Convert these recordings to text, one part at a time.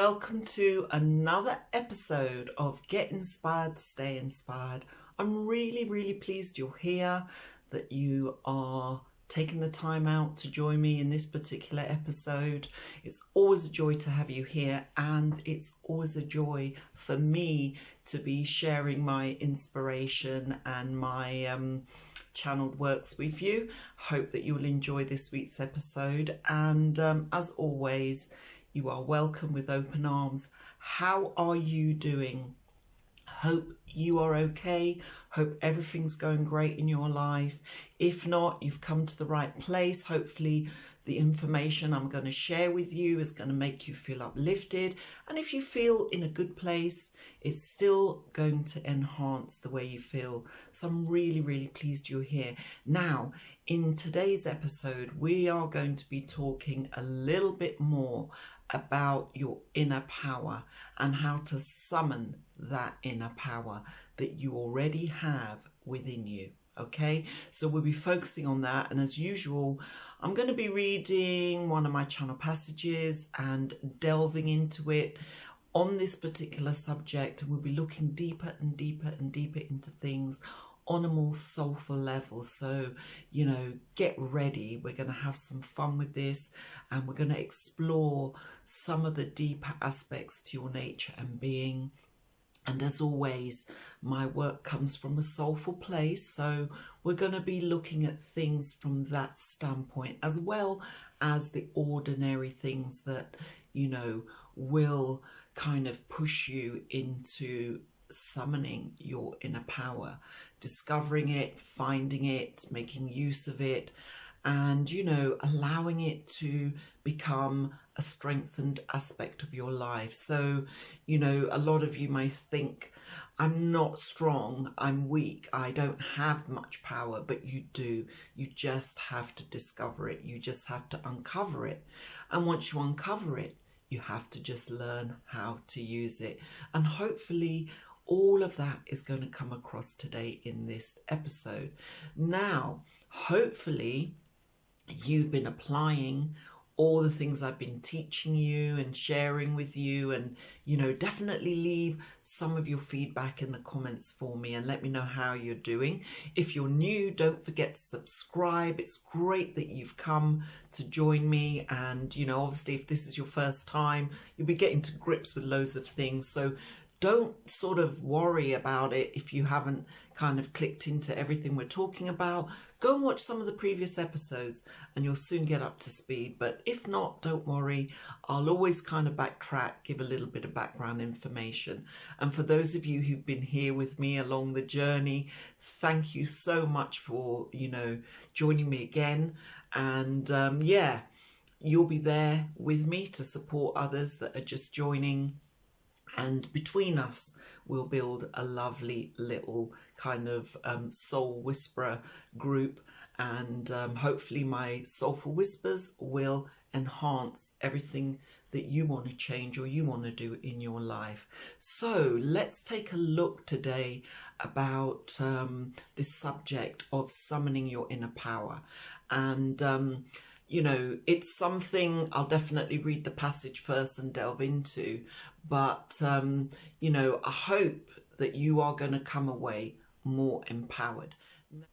welcome to another episode of Get Inspired, Stay Inspired. I'm really pleased you're here, that you are taking the time out to join me in this particular episode. It's always a joy to have you here, and it's always a joy for me to be sharing my inspiration and my channeled works with you. Hope that you'll enjoy this week's episode, and as always, you are welcome with open arms. How are you doing? Hope you are okay. Hope everything's going great in your life. If not, you've come to the right place. Hopefully the information I'm going to share with you is going to make you feel uplifted. And if you feel in a good place, it's still going to enhance the way you feel. So I'm really pleased you're here. Now, in today's episode, we are going to be talking a little bit more about your inner power and how to summon that inner power that you already have within you. Okay, so we'll be focusing on that, and as usual, I'm going to be reading one of my channel passages and delving into it on this particular subject, and we'll be looking deeper and deeper into things on a more soulful level. So, get ready. We're going to have some fun with this, and we're going to explore some of the deeper aspects to your nature and being. And as always, my work comes from a soulful place. So we're going to be looking at things from that standpoint, as well as the ordinary things that, will kind of push you into summoning your inner power, discovering it, finding it, making use of it, and, allowing it to become a strengthened aspect of your life. So, a lot of you may think, I'm not strong, I'm weak, I don't have much power, but you do. You just have to discover it. You just have to uncover it. And once you uncover it, you have to just learn how to use it. And hopefully all of that is going to come across today in this episode. Now, hopefully you've been applying all the things I've been teaching you and sharing with you, and definitely leave some of your feedback in the comments for me and let me know how you're doing. If you're new, don't forget to subscribe. It's great that you've come to join me, and obviously if this is your first time, you'll be getting to grips with loads of things, so don't sort of worry about it if you haven't kind of clicked into everything we're talking about. Go and watch some of the previous episodes and you'll soon get up to speed. But if not, don't worry. I'll always kind of backtrack, give a little bit of background information. And for those of you who've been here with me along the journey, thank you so much for, joining me again. And you'll be there with me to support others that are just joining. And between us, we'll build a lovely little kind of soul whisperer group. And hopefully my soulful whispers will enhance everything that you want to change or you want to do in your life. So let's take a look today about this subject of summoning your inner power. And it's something I'll definitely read the passage first and delve into. But, I hope that you are going to come away more empowered.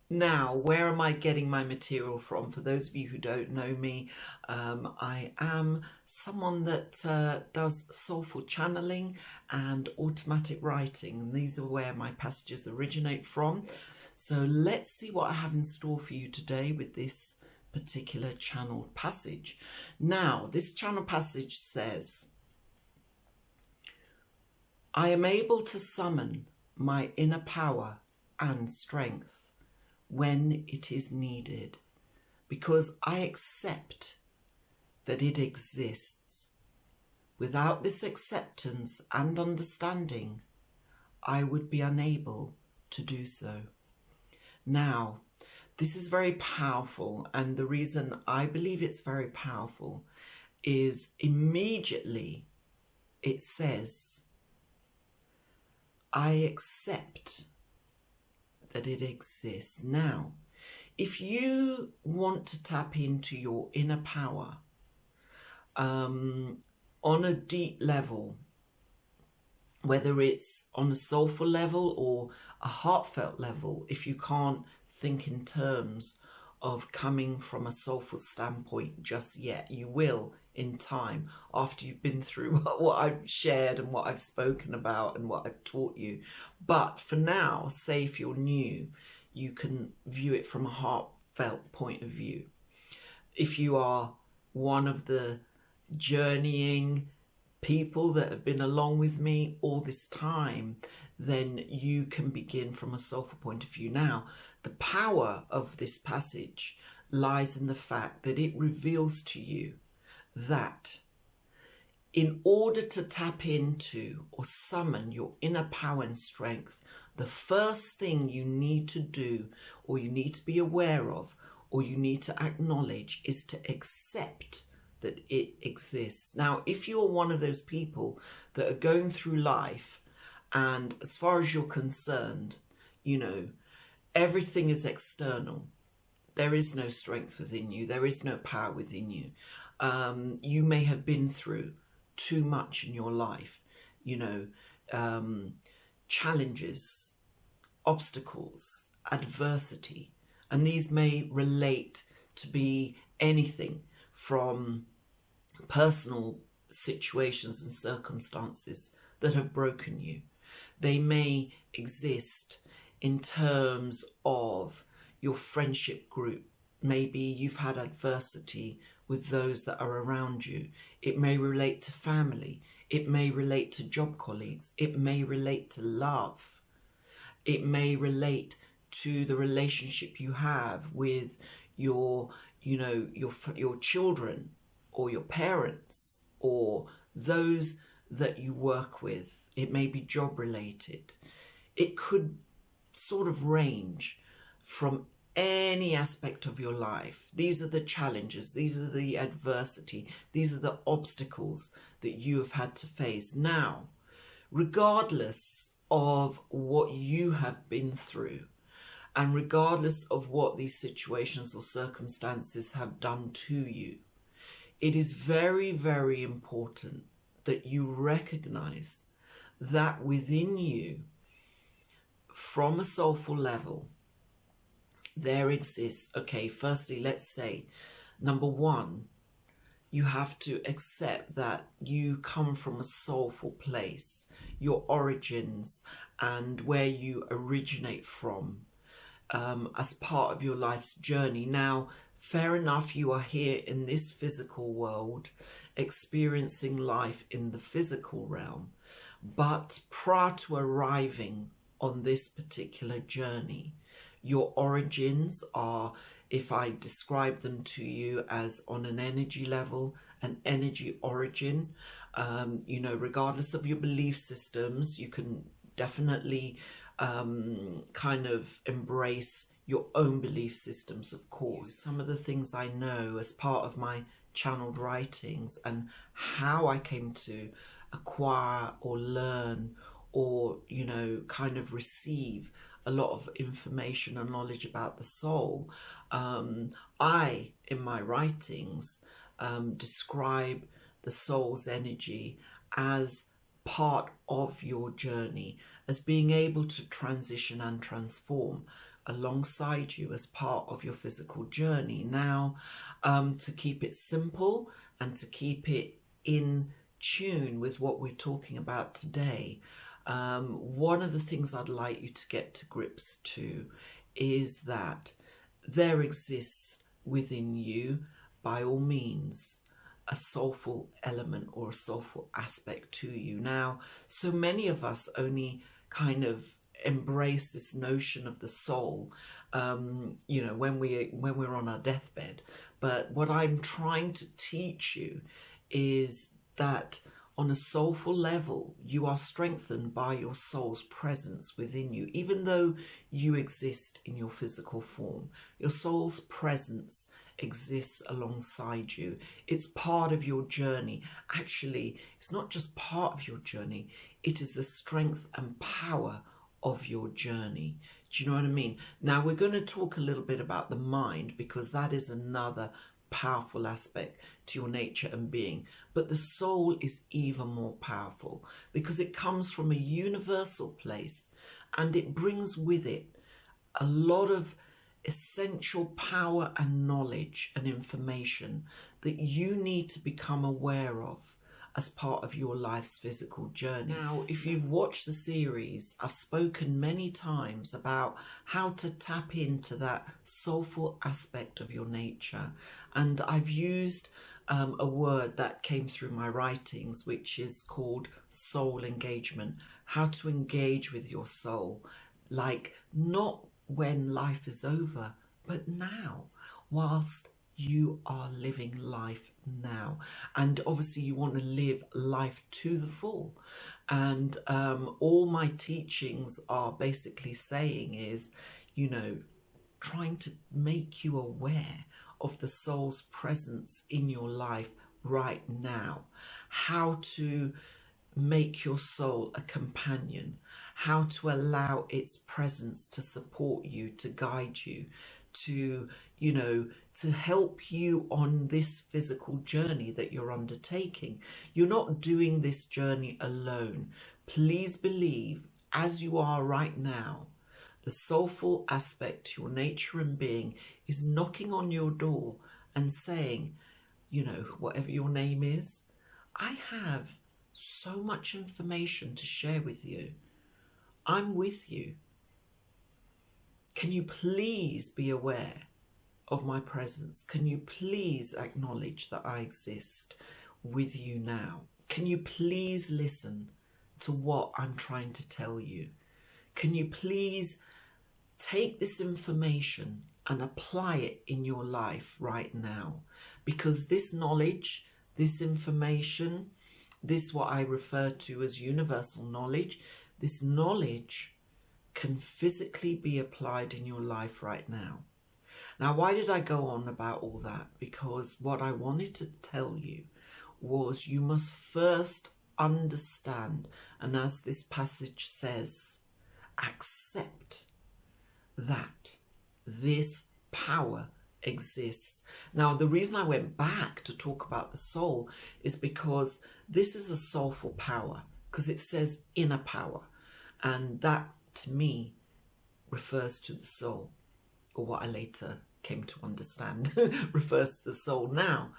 Now, where am I getting my material from? For those of you who don't know me, I am someone that does soulful channeling and automatic writing. And these are where my passages originate from. So let's see what I have in store for you today with this particular channeled passage. Now, this channel passage says, I am able to summon my inner power and strength when it is needed, because I accept that it exists. Without this acceptance and understanding, I would be unable to do so. Now, this is very powerful, and the reason I believe it's very powerful is immediately it says, I accept that it exists. Now, if you want to tap into your inner power, on a deep level, whether it's on a soulful level or a heartfelt level, if you can't think in terms of coming from a soulful standpoint just yet, you will in time, after you've been through what I've shared and what I've spoken about and what I've taught you. But for now, say if you're new, you can view it from a heartfelt point of view. If you are one of the journeying people that have been along with me all this time, then you can begin from a soulful point of view. Now, the power of this passage lies in the fact that it reveals to you that in order to tap into or summon your inner power and strength, the first thing you need to do, or you need to be aware of, or you need to acknowledge, is to accept that it exists. Now, if you're one of those people that are going through life and as far as you're concerned, you know, everything is external. There is no strength within you. There is no power within you. You may have been through too much in your life, you know, challenges, obstacles, adversity, and these may relate to be anything from personal situations and circumstances that have broken you. They may exist in terms of your friendship group. Maybe you've had adversity with those that are around you. It may relate to family. It may relate to job colleagues. It may relate to love. It may relate to the relationship you have with your, you know, your children or your parents or those that you work with. It may be job related. It could sort of range from any aspect of your life. These are the challenges, these are the adversity, these are the obstacles that you have had to face. Now, regardless of what you have been through, and regardless of what these situations or circumstances have done to you, it is very, very important that you recognize that within you, from a soulful level, there exists, okay, firstly, let's say, number one, you have to accept that you come from a soulful place, your origins and where you originate from, as part of your life's journey. Now, fair enough, you are here in this physical world, experiencing life in the physical realm, but prior to arriving on this particular journey, your origins are, if I describe them to you as on an energy level, an energy origin, you know, regardless of your belief systems, you can definitely kind of embrace your own belief systems, of course. Some of the things I know as part of my channeled writings and how I came to acquire or learn or, you know, kind of receive a lot of information and knowledge about the soul. I, in my writings, describe the soul's energy as part of your journey, as being able to transition and transform alongside you as part of your physical journey. Now, to keep it simple and to keep it in tune with what we're talking about today, one of the things I'd like you to get to grips to is that there exists within you, by all means, a soulful element or a soulful aspect to you. Now, so many of us only kind of embrace this notion of the soul, you know, when we're on our deathbed. But what I'm trying to teach you is that on a soulful level, you are strengthened by your soul's presence within you. Even though you exist in your physical form, your soul's presence exists alongside you. It's part of your journey. Actually, it's not just part of your journey, it is the strength and power of your journey. Do you know what I mean? Now, we're going to talk a little bit about the mind, because that is another powerful aspect to your nature and being. But the soul is even more powerful because it comes from a universal place, and it brings with it a lot of essential power and knowledge and information that you need to become aware of as part of your life's physical journey. Now, if you've watched the series, I've spoken many times about how to tap into that soulful aspect of your nature. And I've used a word that came through my writings, which is called soul engagement. How to engage with your soul, like not when life is over, but now, whilst you are living life now. And obviously you want to live life to the full. And all my teachings are basically saying is, you know, trying to make you aware of the soul's presence in your life right now. How to make your soul a companion. How to allow its presence to support you, to guide you, to, you know, to help you on this physical journey that you're undertaking. You're not doing this journey alone. Please believe, as you are right now, the soulful aspect to your nature and being is knocking on your door and saying, you know, whatever your name is, I have so much information to share with you. I'm with you. Can you please be aware of my presence? Can you please acknowledge that I exist with you now? Can you please listen to what I'm trying to tell you? Can you please take this information and apply it in your life right now? Because this knowledge, this information, this what I refer to as universal knowledge, this knowledge can physically be applied in your life right now. Now, why did I go on about all that? Because what I wanted to tell you was you must first understand, and as this passage says, accept that this power exists. Now, the reason I went back to talk about the soul is because this is a soulful power, because it says inner power, and that to me refers to the soul, or what I later came to understand refers to the soul. Now,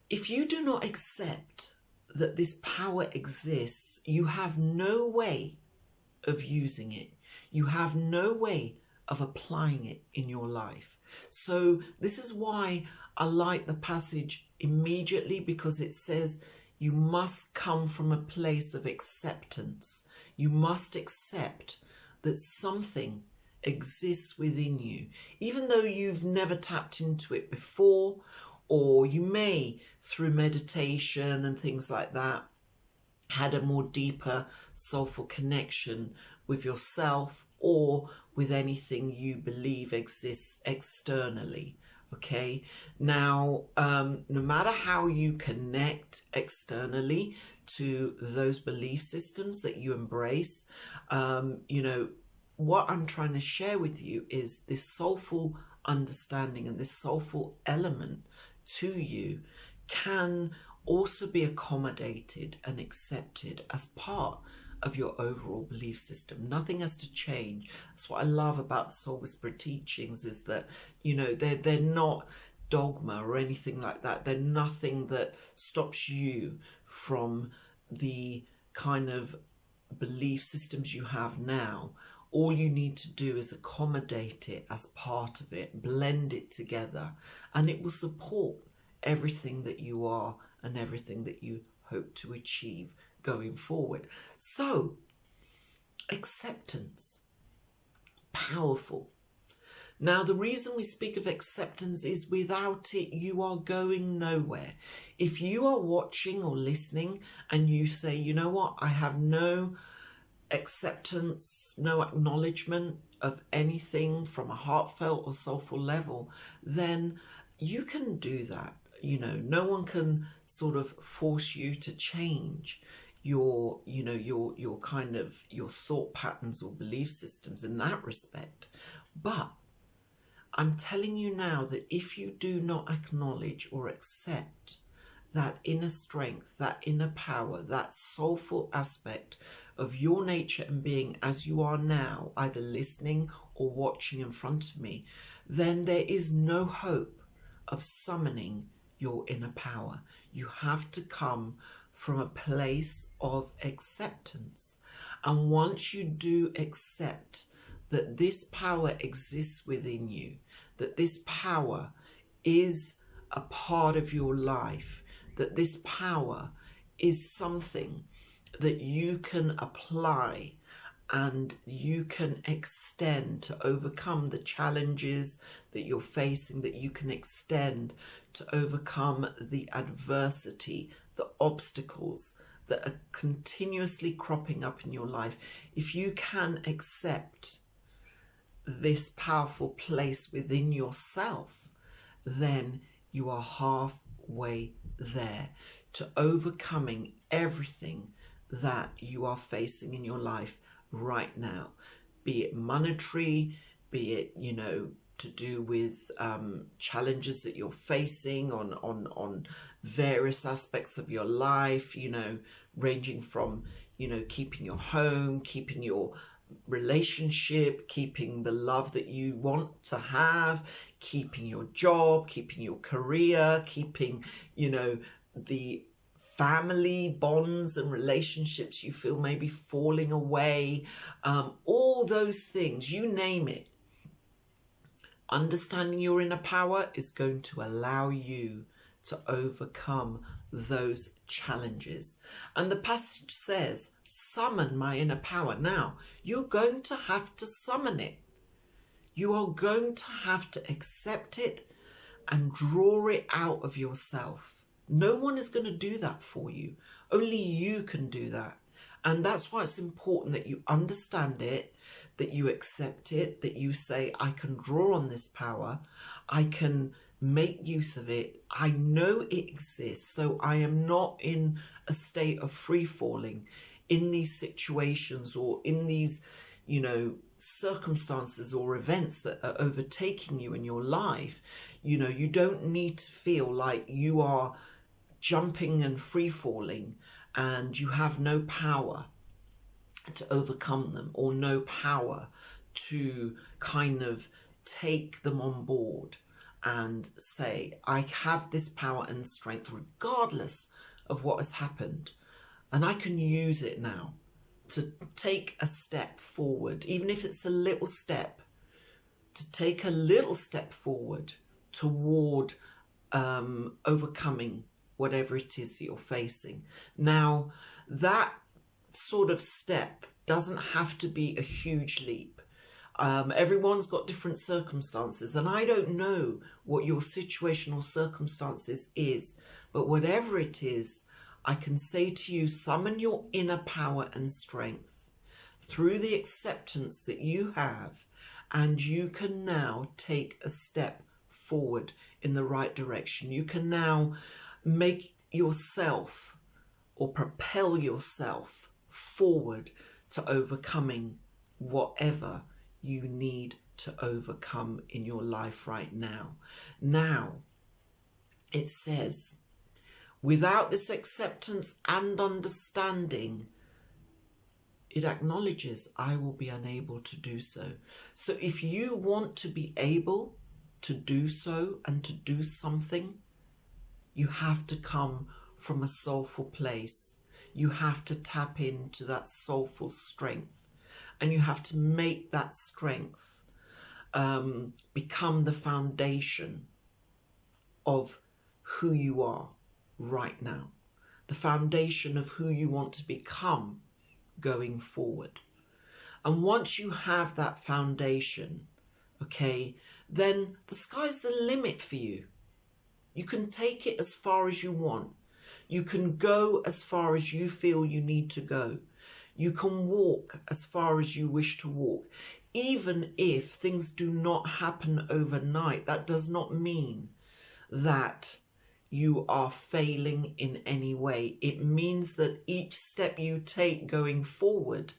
if you do not accept that this power exists, you have no way of using it. You have no way of applying it in your life. So this is why I like the passage immediately, because it says you must come from a place of acceptance. You must accept that something exists within you, even though you've never tapped into it before, or you may, through meditation and things like that, had a more deeper soulful connection with yourself or with anything you believe exists externally. Okay, now no matter how you connect externally to those belief systems that you embrace, you know, what I'm trying to share with you is this soulful understanding, and this soulful element to you can also be accommodated and accepted as part of your overall belief system. Nothing has to change. That's what I love about the Soul Whisperer teachings, is that, you know, they're not dogma or anything like that. They're nothing that stops you from the kind of belief systems you have now. All you need to do is accommodate it as part of it, blend it together, and it will support everything that you are and everything that you hope to achieve going forward. So, acceptance, powerful. Now, the reason we speak of acceptance is without it, you are going nowhere. If you are watching or listening and you say, you know what, I have no acceptance, no acknowledgement of anything from a heartfelt or soulful level, then you can do that. You know, no one can sort of force you to change your, you know, your kind of your thought patterns or belief systems in that respect. But I'm telling you now that if you do not acknowledge or accept that inner strength, that inner power, that soulful aspect of your nature and being as you are now, either listening or watching in front of me, then there is no hope of summoning your inner power. You have to come from a place of acceptance. And once you do accept that this power exists within you, that this power is a part of your life, that this power is something that you can apply and you can extend to overcome the challenges that you're facing, that you can extend to overcome the adversity, the obstacles that are continuously cropping up in your life. If you can accept this powerful place within yourself, then you are halfway there to overcoming everything that you are facing in your life right now, be it monetary, be it, to do with challenges that you're facing on various aspects of your life, ranging from, keeping your home, keeping your relationship, keeping the love that you want to have, keeping your job, keeping your career, keeping, the family bonds and relationships you feel may be falling away, all those things, you name it. Understanding your inner power is going to allow you to overcome those challenges. And the passage says, summon my inner power. Now, you're going to have to summon it. You are going to have to accept it and draw it out of yourself. No one is going to do that for you. Only you can do that. And that's why it's important that you understand it, that you accept it, that you say, I can draw on this power. I can make use of it. I know it exists. So I am not in a state of free falling in these situations or in these, circumstances or events that are overtaking you in your life. You don't need to feel like you are jumping and free falling and you have no power to overcome them or no power to kind of take them on board and say, I have this power and strength regardless of what has happened, and I can use it now to take a step forward, even if it's a little step, to take a little step forward toward overcoming whatever it is that you're facing. Now, that sort of step doesn't have to be a huge leap. Everyone's got different circumstances, and I don't know what your situation or circumstances is, but whatever it is, I can say to you, summon your inner power and strength through the acceptance that you have, and you can now take a step forward in the right direction. You can now make yourself or propel yourself forward to overcoming whatever you need to overcome in your life right now. Now, it says, without this acceptance and understanding, it acknowledges I will be unable to do so. So if you want to be able to do so and to do something, you have to come from a soulful place. You have to tap into that soulful strength, and you have to make that strength become the foundation of who you are right now, the foundation of who you want to become going forward. And once you have that foundation, okay, then the sky's the limit for you. You can take it as far as you want. You can go as far as you feel you need to go. You can walk as far as you wish to walk. Even if things do not happen overnight, that does not mean that you are failing in any way. It means that each step you take going forward,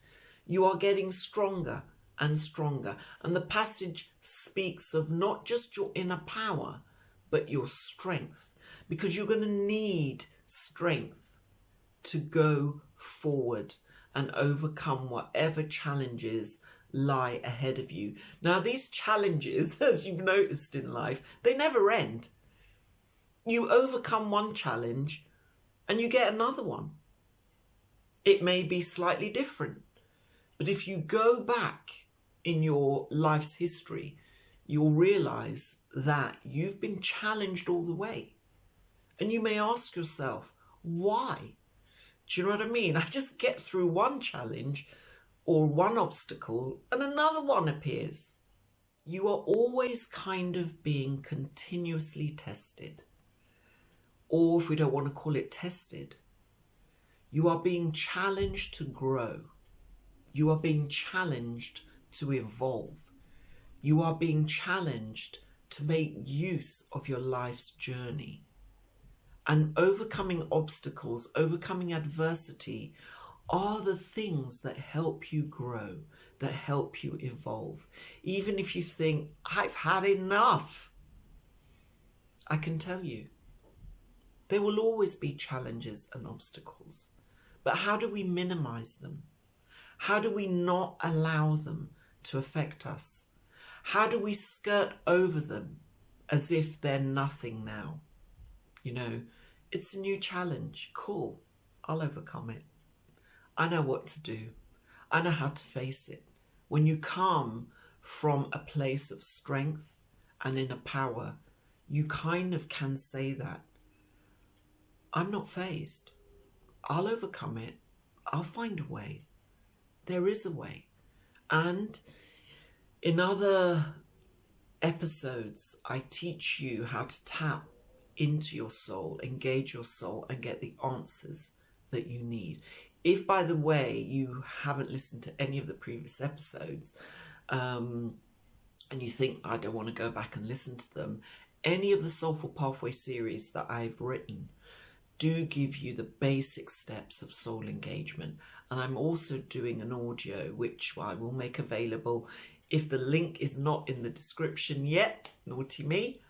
you are getting stronger. and stronger. And the passage speaks of not just your inner power, but your strength, because you're going to need strength to go forward and overcome whatever challenges lie ahead of you. Now, these challenges, as you've noticed in life, they never end. You overcome one challenge and you get another one. It may be slightly different, but if you go back in your life's history, you'll realize that you've been challenged all the way. And you may ask yourself, why? Do you know what I mean? I just get through one challenge or one obstacle and another one appears. You are always kind of being continuously tested. Or if we don't want to call it tested, you are being challenged to grow. You are being challenged to evolve. You are being challenged to make use of your life's journey. And overcoming obstacles, overcoming adversity are the things that help you grow, that help you evolve. Even if you think, I've had enough, I can tell you, there will always be challenges and obstacles. But how do we minimize them? How do we not allow them to affect us? How do we skirt over them as if they're nothing now? You know, it's a new challenge. Cool. I'll overcome it. I know what to do. I know how to face it. When you come from a place of strength and inner power, you kind of can say that. I'm not fazed. I'll overcome it. I'll find a way. There is a way. And in other episodes, I teach you how to tap into your soul, engage your soul, and get the answers that you need. If, by the way, you haven't listened to any of the previous episodes, and you think, I don't want to go back and listen to them, any of the Soulful Pathway series that I've written do give you the basic steps of soul engagement. And I'm also doing an audio, which I will make available. If the link is not in the description yet, naughty me,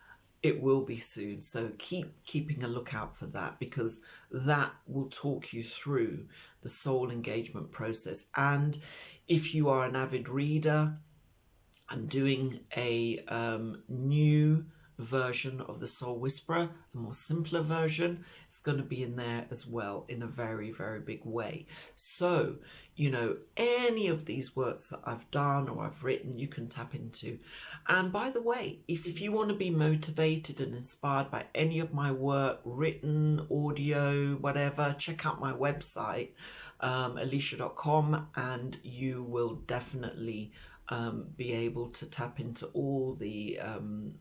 it will be soon. So keeping a lookout for that, because that will talk you through the soul engagement process. And if you are an avid reader, I'm doing a new version of the Soul Whisperer, a more simpler version. It's going to be in there as well in a very, very big way. So, you know, any of these works that I've done or I've written, you can tap into. And by the way, if you want to be motivated and inspired by any of my work, written, audio, whatever, check out my website, alicia.com, and you will definitely be able to tap into all the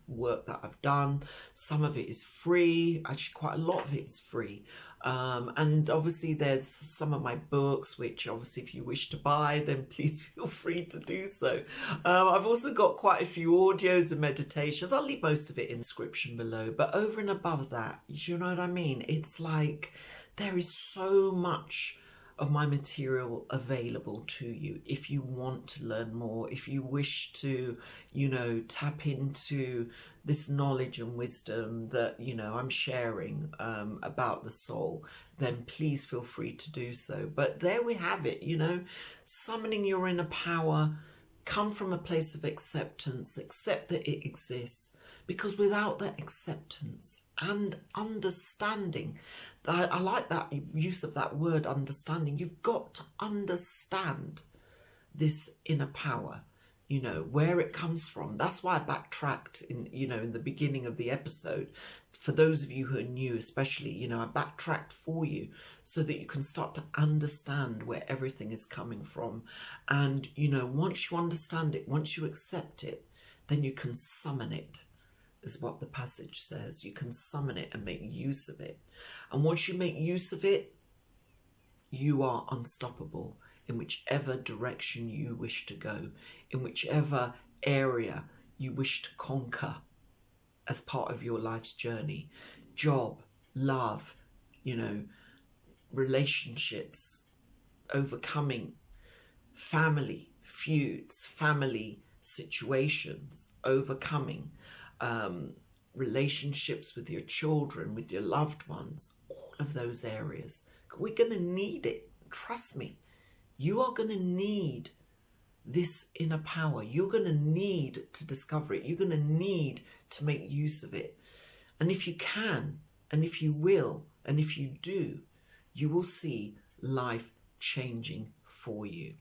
work that I've done. Some of it is free, actually quite a lot of it is free. And obviously there's some of my books, which obviously if you wish to buy, then please feel free to do so. I've also got quite a few audios and meditations. I'll leave most of it in the description below. But over and above that, you know what I mean? It's like there is so much of my material available to you if you want to learn more, if you wish to, you know, tap into this knowledge and wisdom that, you know, I'm sharing about the soul, then please feel free to do so. But there we have it, you know, summoning your inner power. Come from a place of acceptance, accept that it exists, because without that acceptance and understanding, I like that use of that word understanding. You've got to understand this inner power, you know, where it comes from. That's why I backtracked in, you know, in the beginning of the episode. For those of you who are new, especially, you know, I backtracked for you so that you can start to understand where everything is coming from. And, you know, once you understand it, once you accept it, then you can summon it, is what the passage says. You can summon it and make use of it. And once you make use of it, you are unstoppable in whichever direction you wish to go, in whichever area you wish to conquer as part of your life's journey. Job, love, you know, relationships, overcoming, family, feuds, family situations, overcoming relationships with your children, with your loved ones, all of those areas. We're going to need it. Trust me. You are going to need this inner power. You're going to need to discover it. You're going to need to make use of it. And if you can, and if you will, and if you do, you will see life changing for you.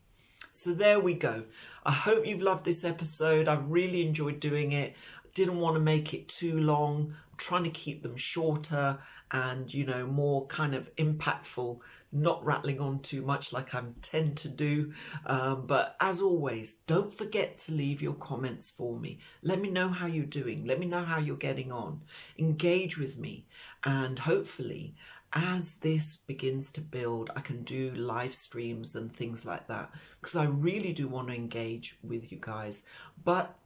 So there we go. I hope you've loved this episode. I've really enjoyed doing it. Didn't want to make it too long. I'm trying to keep them shorter and, you know, more kind of impactful, not rattling on too much like I tend to do. But as always, don't forget to leave your comments for me. Let me know how you're doing. Let me know how you're getting on. Engage with me. And hopefully, as this begins to build, I can do live streams and things like that, because I really do want to engage with you guys. But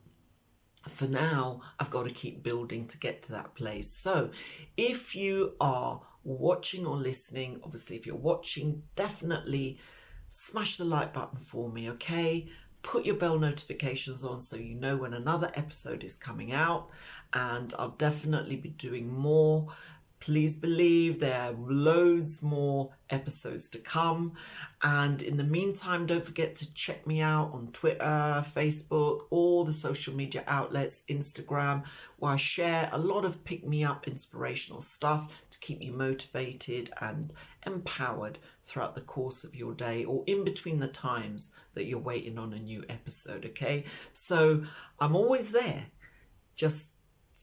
for now, I've got to keep building to get to that place. So if you are watching or listening, obviously if you're watching, definitely smash the like button for me, okay? Put your bell notifications on so you know when another episode is coming out, and I'll definitely be doing more. Please believe there are loads more episodes to come. And in the meantime, don't forget to check me out on Twitter, Facebook, all the social media outlets, Instagram, where I share a lot of pick-me-up inspirational stuff to keep you motivated and empowered throughout the course of your day, or in between the times that you're waiting on a new episode, okay? So I'm always there. Just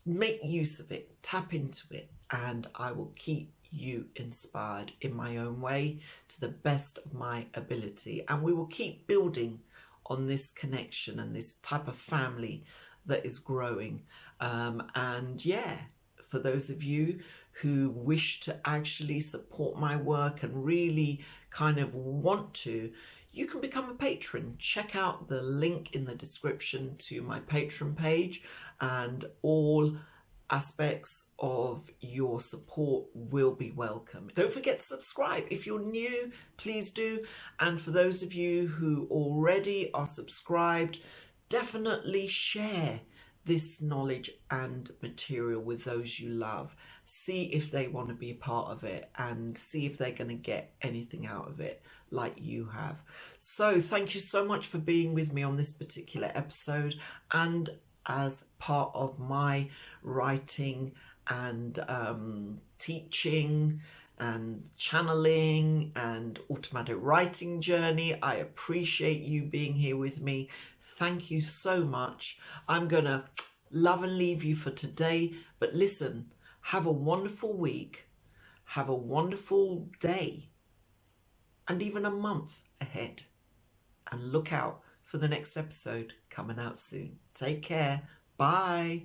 make use of it, tap into it, and I will keep you inspired in my own way to the best of my ability. And we will keep building on this connection and this type of family that is growing. And yeah, for those of you who wish to actually support my work and really kind of want to, you can become a patron. Check out the link in the description to my Patreon page, and all aspects of your support will be welcome. Don't forget to subscribe. If you're new, please do. And for those of you who already are subscribed, definitely share this knowledge and material with those you love. See if they want to be a part of it, and see if they're going to get anything out of it like you have. So thank you so much for being with me on this particular episode, and as part of my writing and teaching and channeling and automatic writing journey. I appreciate you being here with me. Thank you so much. I'm gonna love and leave you for today, but listen, have a wonderful week, have a wonderful day, and even a month ahead, and look out for the next episode coming out soon. Take care. Bye.